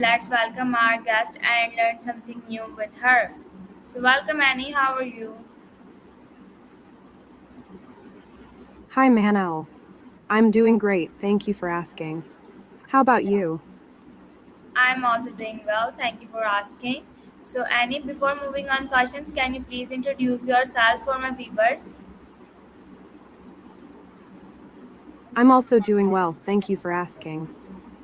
Let's welcome our guest and learn something new with her. So, welcome Annie, how are you? Hi, Manel. I'm doing great. Thank you for asking. How about you? I'm also doing well, thank you for asking. So, Annie, before moving on questions, can you please introduce yourself for my viewers? I'm also doing well. Thank you for asking.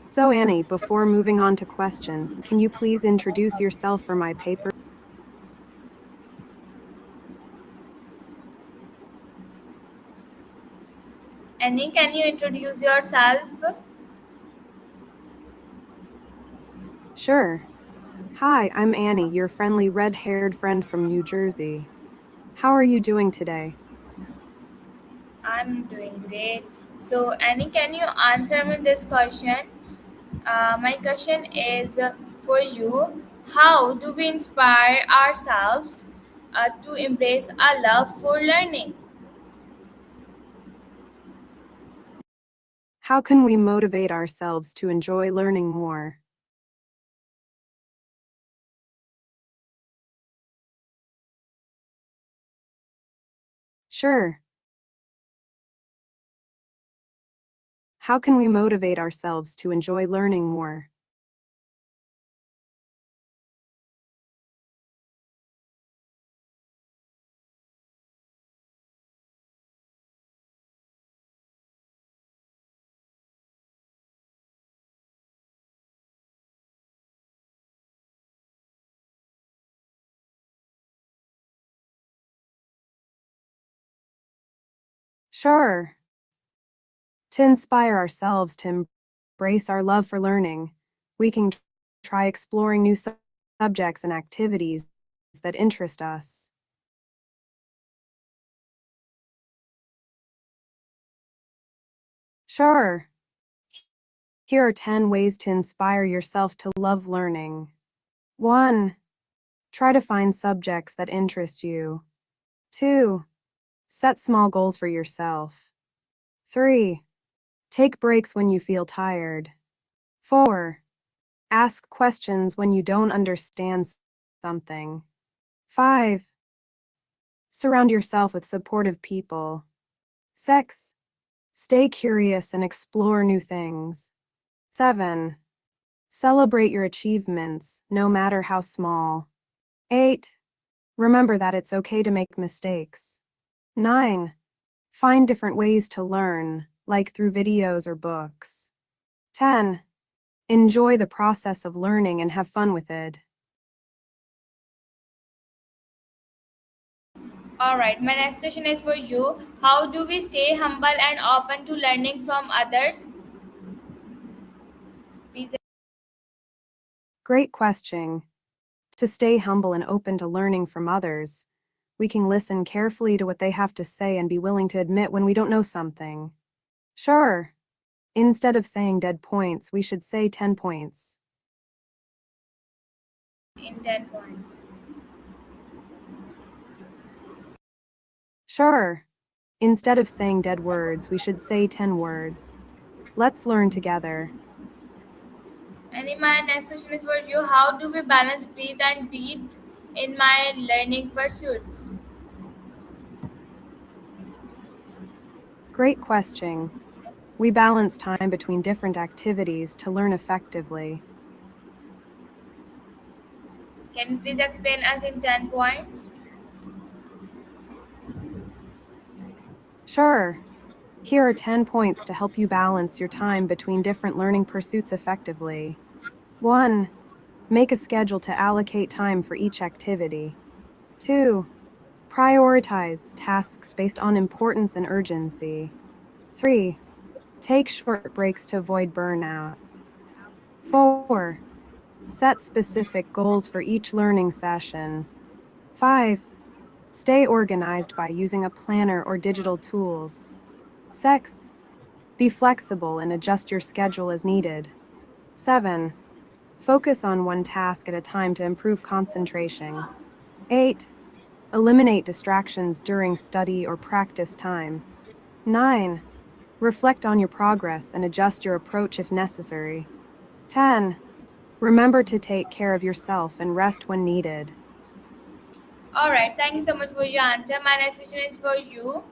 So, Annie, before moving on to questions, can you please introduce yourself for my paper? Annie, can you introduce yourself? Sure. Hi, I'm Annie, your friendly red-haired friend from New Jersey. How are you doing today? I'm doing great. So, Annie, can you answer me this question? My question is for you. How do we inspire ourselves to embrace our love for learning? How can we motivate ourselves to enjoy learning more? Sure. How can we motivate ourselves to enjoy learning more? Sure. To inspire ourselves to embrace our love for learning, we can try exploring new subjects and activities that interest us. Sure. Here are 10 ways to inspire yourself to love learning. 1. Try to find subjects that interest you. 2. Set small goals for yourself. 3. Take breaks when you feel tired. 4. Ask questions when you don't understand something. 5. Surround yourself with supportive people. 6. Stay curious and explore new things. 7. Celebrate your achievements, no matter how small. 8. Remember that it's okay to make mistakes. 9. Find different ways to learn, like through videos or books. 10. Enjoy the process of learning and have fun with it. All right, my next question is for you. How do we stay humble and open to learning from others? Please. Great question. To stay humble and open to learning from others, we can listen carefully to what they have to say and be willing to admit when we don't know something. Sure. Instead of saying dead points, we should say 10 points. In 10 points. Sure. Instead of saying dead words, we should say 10 words. Let's learn together. And in my next question is for you. How do we balance breadth and depth in my learning pursuits? Great question. We balance time between different activities to learn effectively. Can you please explain us in 10 points? Sure. Here are 10 points to help you balance your time between different learning pursuits effectively. 1. Make a schedule to allocate time for each activity. 2. Prioritize tasks based on importance and urgency. 3. Take short breaks to avoid burnout. 4. Set specific goals for each learning session. 5. Stay organized by using a planner or digital tools. 6. Be flexible and adjust your schedule as needed. 7. Focus on one task at a time to improve concentration. 8. Eliminate distractions during study or practice time. 9. Reflect on your progress and adjust your approach if necessary. 10. Remember to take care of yourself and rest when needed. Alright, thank you so much for your answer. My next question is for you.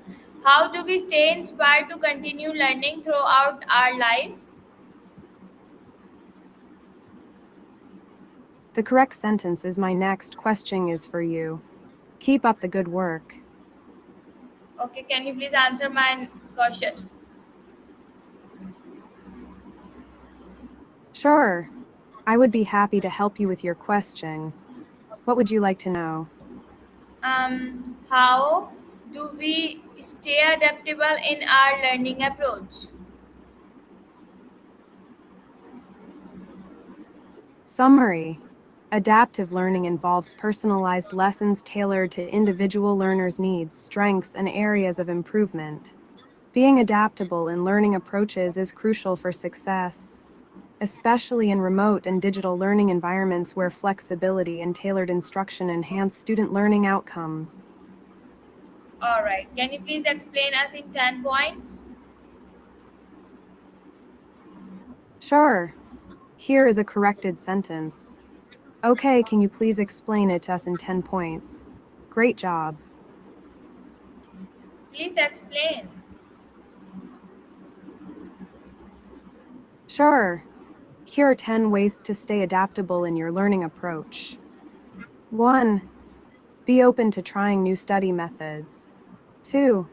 How do we stay inspired to continue learning throughout our life? The correct sentence is my next question is for you. Keep up the good work. Okay, can you please answer my question? Sure. I would be happy to help you with your question. What would you like to know? How do we stay adaptable in our learning approach? Summary. Adaptive learning involves personalized lessons tailored to individual learners' needs, strengths, and areas of improvement. Being adaptable in learning approaches is crucial for success, especially in remote and digital learning environments where flexibility and tailored instruction enhance student learning outcomes. Alright, can you please explain us in 10 points? Sure. Here is a corrected sentence. Okay, can you please explain it to us in 10 points? Great job. Please explain. Sure. Here are 10 ways to stay adaptable in your learning approach. 1. Be open to trying new study methods. 2.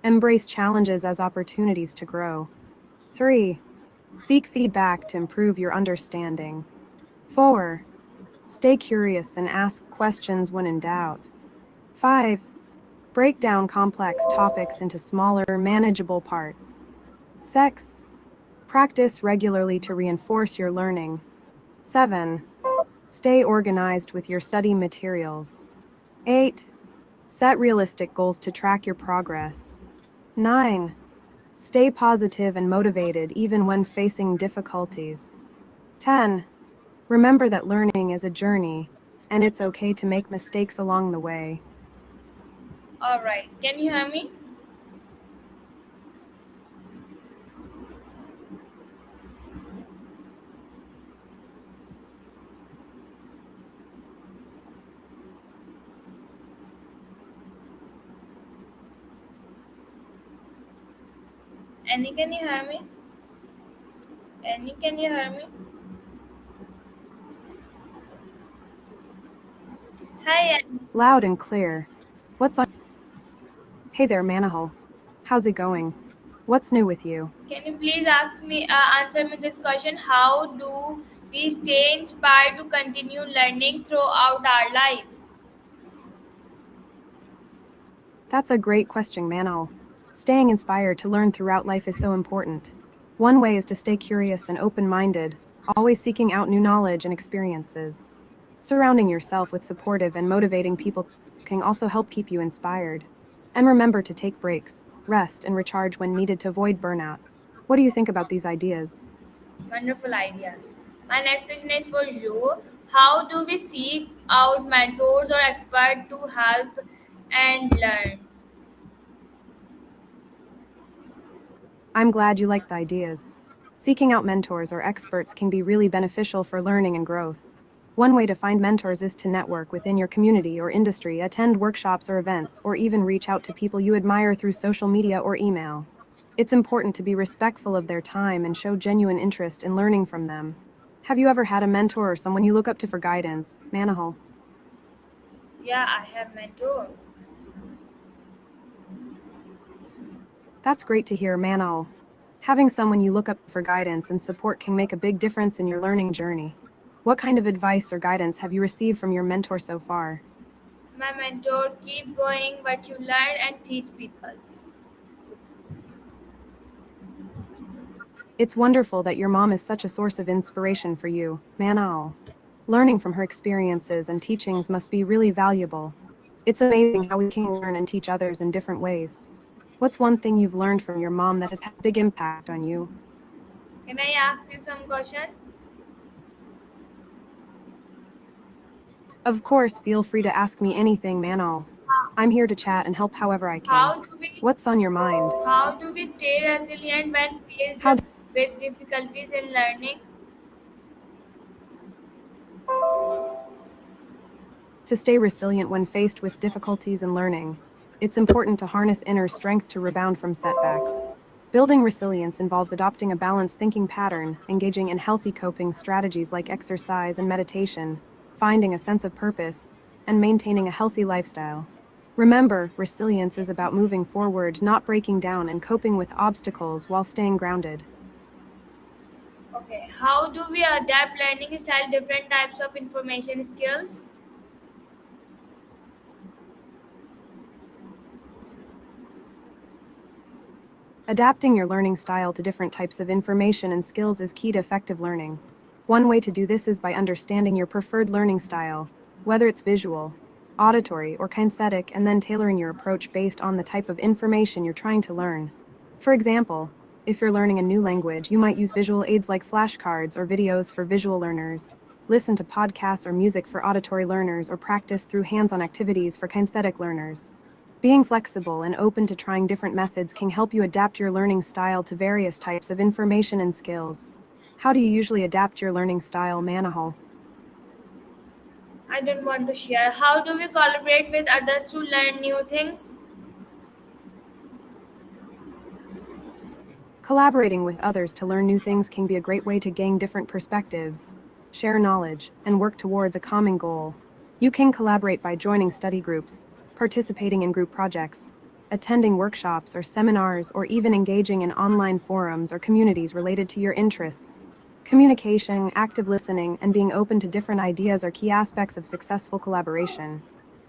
Embrace challenges as opportunities to grow. 3. Seek feedback to improve your understanding. 4. Stay curious and ask questions when in doubt. 5. Break down complex topics into smaller, manageable parts. 6. Practice regularly to reinforce your learning. 7. Stay organized with your study materials. 8. Set realistic goals to track your progress. 9. Stay positive and motivated even when facing difficulties. 10. Remember that learning is a journey, and it's okay to make mistakes along the way. Alright, can you hear me? Annie, can you hear me? Annie, can you hear me? Hi, Annie. Loud and clear. What's on? Hey there, Manahal. How's it going? What's new with you? Can you please answer me this question? How do we stay inspired to continue learning throughout our life? That's a great question, Manal. Staying inspired to learn throughout life is so important. One way is to stay curious and open minded, always seeking out new knowledge and experiences. Surrounding yourself with supportive and motivating people can also help keep you inspired. And remember to take breaks, rest, and recharge when needed to avoid burnout. What do you think about these ideas? Wonderful ideas. My next question is for you. How do we seek out mentors or experts to help and learn? I'm glad you like the ideas. Seeking out mentors or experts can be really beneficial for learning and growth. One way to find mentors is to network within your community or industry, attend workshops or events, or even reach out to people you admire through social media or email. It's important to be respectful of their time and show genuine interest in learning from them. Have you ever had a mentor or someone you look up to for guidance, Manahal? Yeah, I have mentor. That's great to hear, Manal. Having someone you look up for guidance and support can make a big difference in your learning journey. What kind of advice or guidance have you received from your mentor so far? My mentor keep going what you learn and teach people. It's wonderful that your mom is such a source of inspiration for you, Manal. Learning from her experiences and teachings must be really valuable. It's amazing how we can learn and teach others in different ways. What's one thing you've learned from your mom that has had a big impact on you? Can I ask you some question? Of course, feel free to ask me anything, Manal. I'm here to chat and help however I can. How do we What's on your mind? how do we stay resilient when faced How with difficulties in learning? To stay resilient when faced with difficulties in learning, it's important to harness inner strength to rebound from setbacks. Building resilience involves adopting a balanced thinking pattern, engaging in healthy coping strategies like exercise and meditation, finding a sense of purpose, and maintaining a healthy lifestyle. Remember, resilience is about moving forward, not breaking down, and coping with obstacles while staying grounded. Okay, how do we adapt learning style different types of information skills? Adapting your learning style to different types of information and skills is key to effective learning. One way to do this is by understanding your preferred learning style, whether it's visual, auditory, or kinesthetic, and then tailoring your approach based on the type of information you're trying to learn. For example, if you're learning a new language, you might use visual aids like flashcards or videos for visual learners, listen to podcasts or music for auditory learners, or practice through hands-on activities for kinesthetic learners. Being flexible and open to trying different methods can help you adapt your learning style to various types of information and skills. How do you usually adapt your learning style, Manahal? I don't want to share. How do we collaborate with others to learn new things? Collaborating with others to learn new things can be a great way to gain different perspectives, share knowledge, and work towards a common goal. You can collaborate by joining study groups, participating in group projects, attending workshops or seminars, or even engaging in online forums or communities related to your interests. Communication, active listening, and being open to different ideas are key aspects of successful collaboration.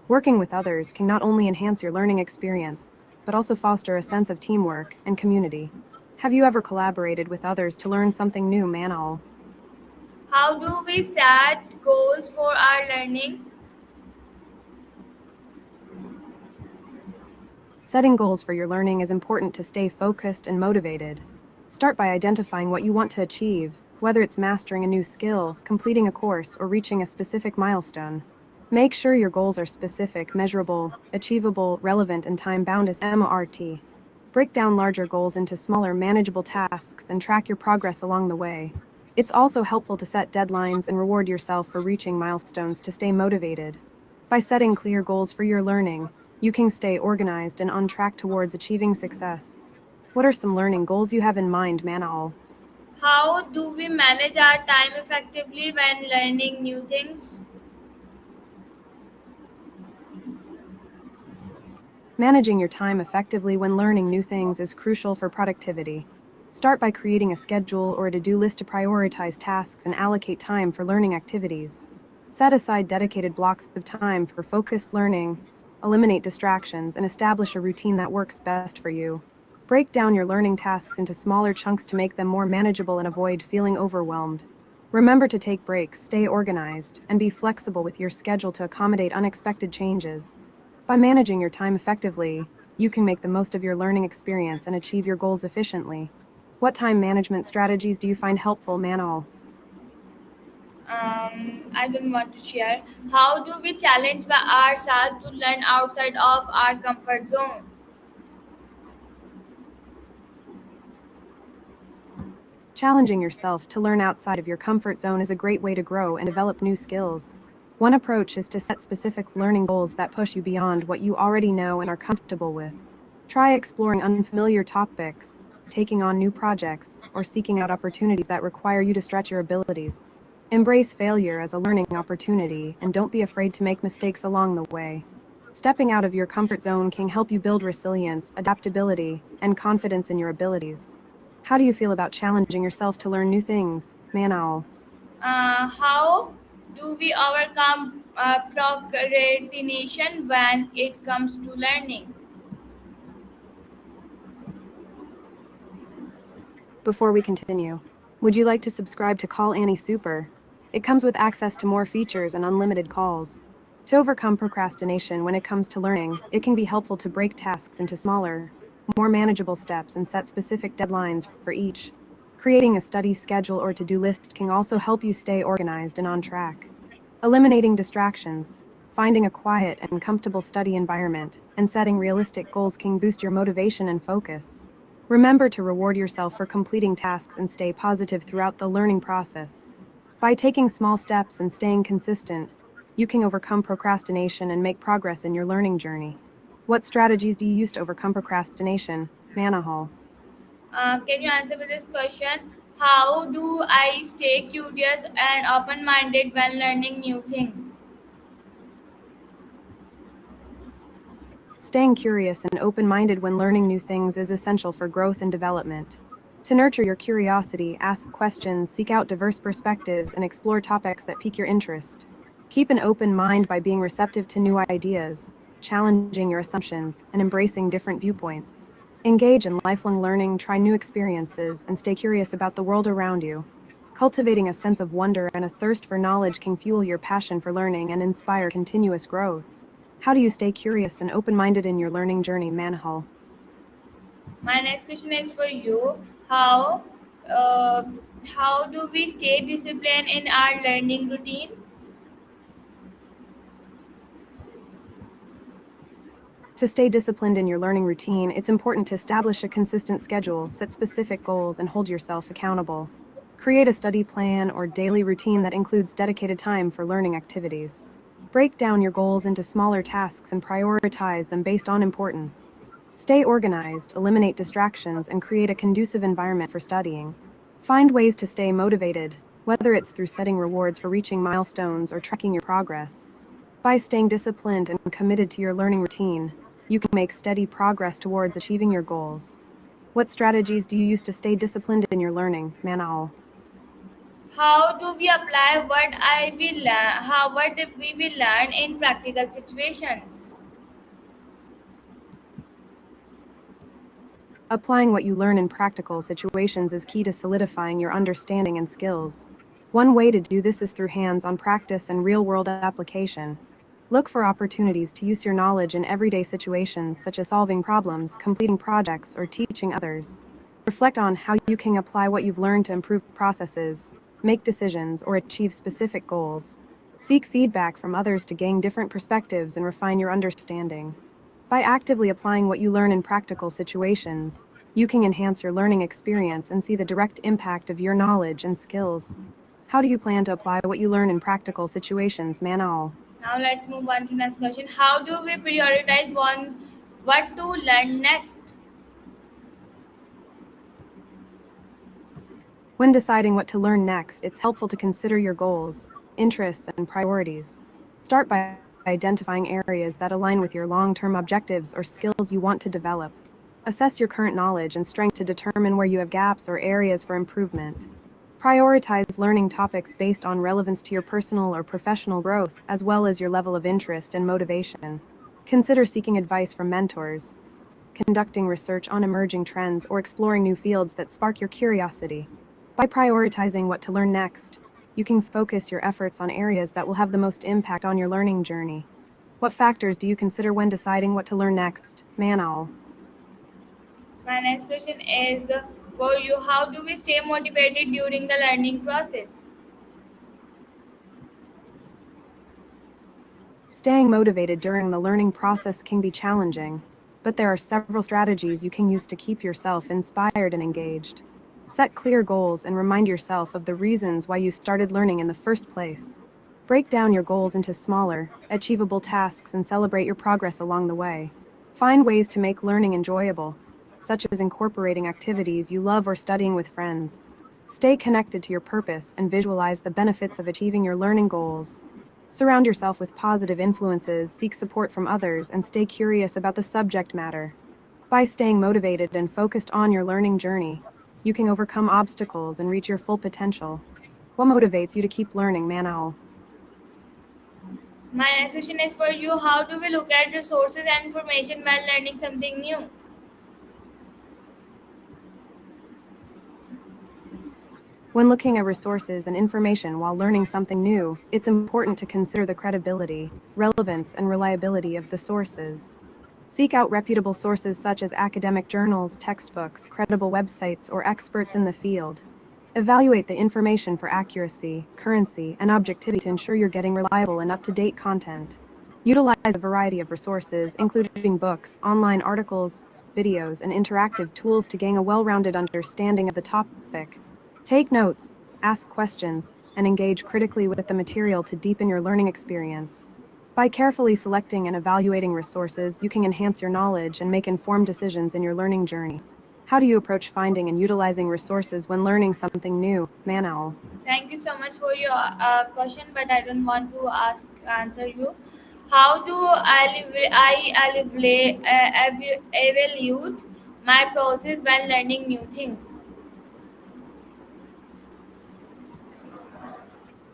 Working with others can not only enhance your learning experience, but also foster a sense of teamwork and community. Have you ever collaborated with others to learn something new, Manal? How do we set goals for our learning? Setting goals for your learning is important to stay focused and motivated. Start by identifying what you want to achieve, whether it's mastering a new skill, completing a course, or reaching a specific milestone. Make sure your goals are specific, measurable, achievable, relevant, and time-bound as MRT. Break down larger goals into smaller, manageable tasks and track your progress along the way. It's also helpful to set deadlines and reward yourself for reaching milestones to stay motivated. By setting clear goals for your learning, you can stay organized and on track towards achieving success. What are some learning goals you have in mind, Manal? How do we manage our time effectively when learning new things? Managing your time effectively when learning new things is crucial for productivity. Start by creating a schedule or a to-do list to prioritize tasks and allocate time for learning activities. Set aside dedicated blocks of time for focused learning, eliminate distractions, and establish a routine that works best for you. Break down your learning tasks into smaller chunks to make them more manageable and avoid feeling overwhelmed. Remember to take breaks, stay organized, and be flexible with your schedule to accommodate unexpected changes. By managing your time effectively, you can make the most of your learning experience and achieve your goals efficiently. What time management strategies do you find helpful, Manal? I don't want to share. How do we challenge by ourselves to learn outside of our comfort zone? Challenging yourself to learn outside of your comfort zone is a great way to grow and develop new skills. One approach is to set specific learning goals that push you beyond what you already know and are comfortable with. Try exploring unfamiliar topics, taking on new projects, or seeking out opportunities that require you to stretch your abilities. Embrace failure as a learning opportunity and don't be afraid to make mistakes along the way. Stepping out of your comfort zone can help you build resilience, adaptability, and confidence in your abilities. How do you feel about challenging yourself to learn new things, Manal? How do we overcome procrastination when it comes to learning? Before we continue, would you like to subscribe to Call Annie Super? It comes with access to more features and unlimited calls. To overcome procrastination when it comes to learning, it can be helpful to break tasks into smaller, more manageable steps and set specific deadlines for each. Creating a study schedule or to-do list can also help you stay organized and on track. Eliminating distractions, finding a quiet and comfortable study environment, and setting realistic goals can boost your motivation and focus. Remember to reward yourself for completing tasks and stay positive throughout the learning process. By taking small steps and staying consistent, You can overcome procrastination and make progress in your learning journey. What strategies do you use to overcome procrastination, Manahal? Can you answer me this question? How do I stay curious and open minded when learning new things? Staying curious and open minded when learning new things is essential for growth and development. To nurture your curiosity, ask questions, seek out diverse perspectives, and explore topics that pique your interest. Keep an open mind by being receptive to new ideas, challenging your assumptions, and embracing different viewpoints. Engage in lifelong learning, try new experiences, and stay curious about the world around you. Cultivating a sense of wonder and a thirst for knowledge can fuel your passion for learning and inspire continuous growth. How do you stay curious and open minded in your learning journey, Manhal? My next question is for you. How uh, how do we stay disciplined in our learning routine? To stay disciplined in your learning routine, it's important to establish a consistent schedule, set specific goals, and hold yourself accountable. Create a study plan or daily routine that includes dedicated time for learning activities. Break down your goals into smaller tasks and prioritize them based on importance. Stay organized, eliminate distractions, and create a conducive environment for studying. Find ways to stay motivated, whether it's through setting rewards for reaching milestones or tracking your progress. By staying disciplined and committed to your learning routine, you can make steady progress towards achieving your goals. What strategies do you use to stay disciplined in your learning, Manal? How do we apply what we will learn in practical situations? Applying what you learn in practical situations is key to solidifying your understanding and skills. One way to do this is through hands on practice and real world application. Look for opportunities to use your knowledge in everyday situations such as solving problems, completing projects, or teaching others. Reflect on how you can apply what you've learned to improve processes, make decisions, or achieve specific goals. Seek feedback from others to gain different perspectives and refine your understanding. By actively applying what you learn in practical situations, you can enhance your learning experience and see the direct impact of your knowledge and skills. How do you plan to apply what you learn in practical situations, Manal? Now let's move on to next question. How do we prioritize what to learn next? When deciding what to learn next, it's helpful to consider your goals, interests, and priorities. Start by identifying areas that align with your long term objectives or skills you want to develop. Assess your current knowledge and strengths to determine where you have gaps or areas for improvement. Prioritize learning topics based on relevance to your personal or professional growth, as well as your level of interest and motivation. Consider seeking advice from mentors, conducting research on emerging trends, or exploring new fields that spark your curiosity. By prioritizing what to learn next, you can focus your efforts on areas that will have the most impact on your learning journey. What factors do you consider when deciding what to learn next, Manal? My next question is for you. How do we stay motivated during the learning process? Staying motivated during the learning process can be challenging, but there are several strategies you can use to keep yourself inspired and engaged. Set clear goals and remind yourself of the reasons why you started learning in the first place. Break down your goals into smaller, achievable tasks and celebrate your progress along the way. Find ways to make learning enjoyable, such as incorporating activities you love or studying with friends. Stay connected to your purpose and visualize the benefits of achieving your learning goals. Surround yourself with positive influences, seek support from others, and stay curious about the subject matter. By staying motivated and focused on your learning journey, you can overcome obstacles and reach your full potential. What motivates you to keep learning, Manal? My next question is for you. How do we look at resources and information while learning something new? When looking at resources and information while learning something new, it's important to consider the credibility, relevance, and reliability of the sources. Seek out reputable sources such as academic journals, textbooks, credible websites, or experts in the field. Evaluate the information for accuracy, currency, and objectivity to ensure you're getting reliable and up to date content. Utilize a variety of resources, including books, online articles, videos, and interactive tools to gain a well rounded understanding of the topic. Take notes, ask questions, and engage critically with the material to deepen your learning experience. By carefully selecting and evaluating resources, you can enhance your knowledge and make informed decisions in your learning journey. How do you approach finding and utilizing resources when learning something new, Manowl? Thank you so much for your question, but I don't want to answer you. How do I evaluate my process when learning new things?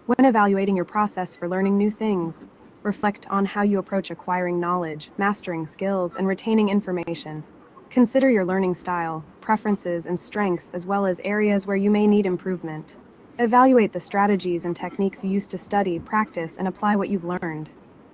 When evaluating your process for learning new things, reflect on how you approach acquiring knowledge, mastering skills, and retaining information. Consider your learning style, preferences, and strengths, as well as areas where you may need improvement. Evaluate the strategies and techniques you use to study, practice, and apply what you've learned.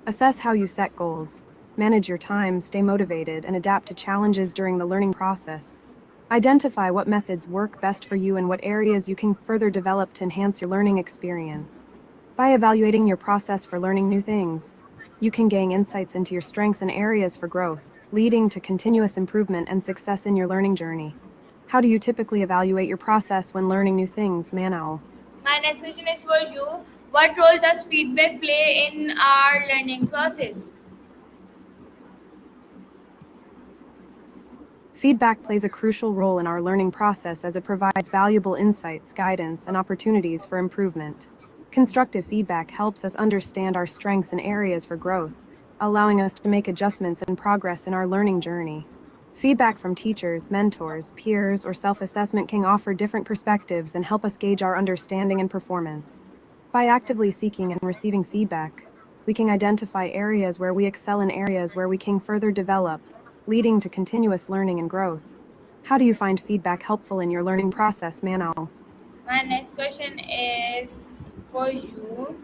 Assess how you set goals, manage your time, stay motivated, and adapt to challenges during the learning process. Identify what methods work best for you and what areas you can further develop to enhance your learning experience. By evaluating your process for learning new things, you can gain insights into your strengths and areas for growth, leading to continuous improvement and success in your learning journey. How do you typically evaluate your process when learning new things, Manowl? My next question is for you. What role does feedback play in our learning process? Feedback plays a crucial role in our learning process as it provides valuable insights, guidance, and opportunities for improvement. Constructive feedback helps us understand our strengths and areas for growth, allowing us to make adjustments and progress in our learning journey. Feedback from teachers, mentors, peers, or self assessment can offer different perspectives and help us gauge our understanding and performance. By actively seeking and receiving feedback, we can identify areas where we excel and areas where we can further develop, leading to continuous learning and growth. How do you find feedback helpful in your learning process, Manal? My next question is for you.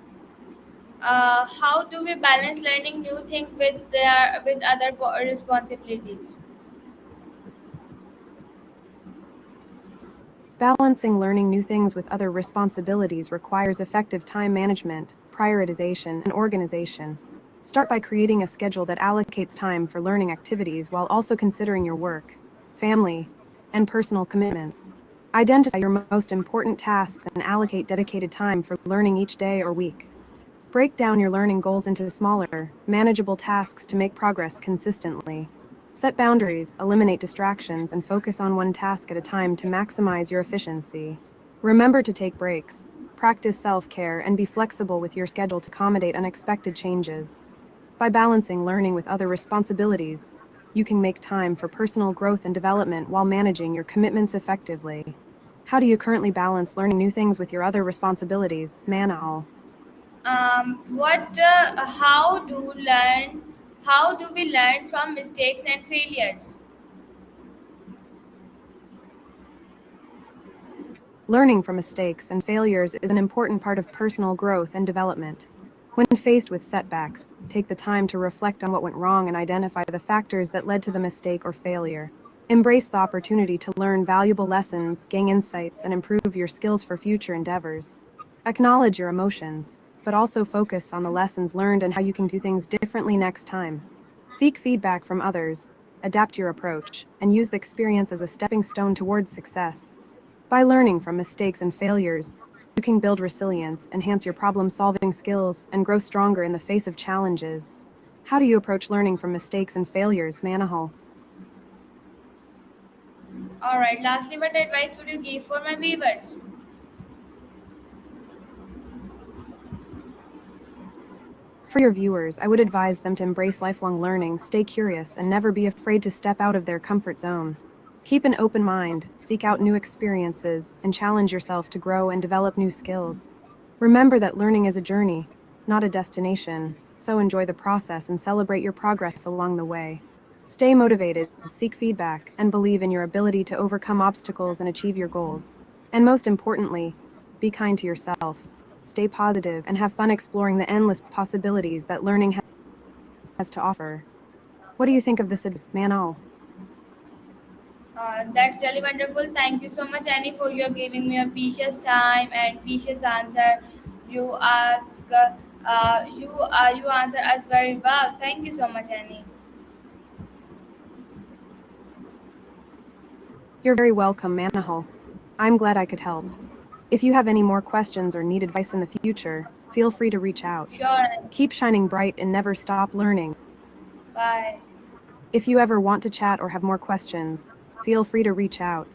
How do we balance learning new things with other responsibilities? Balancing learning new things with other responsibilities requires effective time management, prioritization, and organization. Start by creating a schedule that allocates time for learning activities while also considering your work, family, and personal commitments. Identify your most important tasks and allocate dedicated time for learning each day or week. Break down your learning goals into smaller, manageable tasks to make progress consistently. Set boundaries, eliminate distractions, and focus on one task at a time to maximize your efficiency. Remember to take breaks, practice self care, and be flexible with your schedule to accommodate unexpected changes. By balancing learning with other responsibilities, you can make time for personal growth and development while managing your commitments effectively. How do you currently balance learning new things with your other responsibilities, Manal? What? How do we learn from mistakes and failures? Learning from mistakes and failures is an important part of personal growth and development. When faced with setbacks, take the time to reflect on what went wrong and identify the factors that led to the mistake or failure. Embrace the opportunity to learn valuable lessons, gain insights, and improve your skills for future endeavors. Acknowledge your emotions, but also focus on the lessons learned and how you can do things differently next time. Seek feedback from others, adapt your approach, and use the experience as a stepping stone towards success. By learning from mistakes and failures, you can build resilience, enhance your problem solving skills, and grow stronger in the face of challenges. How do you approach learning from mistakes and failures, Manahal? All right. Lastly, what advice would you give for my viewers? For your viewers, I would advise them to embrace lifelong learning, stay curious, and never be afraid to step out of their comfort zone. Keep an open mind, seek out new experiences, and challenge yourself to grow and develop new skills. Remember that learning is a journey, not a destination, so enjoy the process and celebrate your progress along the way. Stay motivated, seek feedback, and believe in your ability to overcome obstacles and achieve your goals. And most importantly, be kind to yourself. Stay positive and have fun exploring the endless possibilities that learning has to offer. What do you think of this advice, Manal? That's really wonderful. Thank you so much, Annie, for your giving me a precious time and precious answer. You ask, you answer us very well. Thank you so much, Annie. You're very welcome, Manahal. I'm glad I could help. If you have any more questions or need advice in the future, feel free to reach out. Sure. Keep shining bright and never stop learning. Bye. If you ever want to chat or have more questions, feel free to reach out.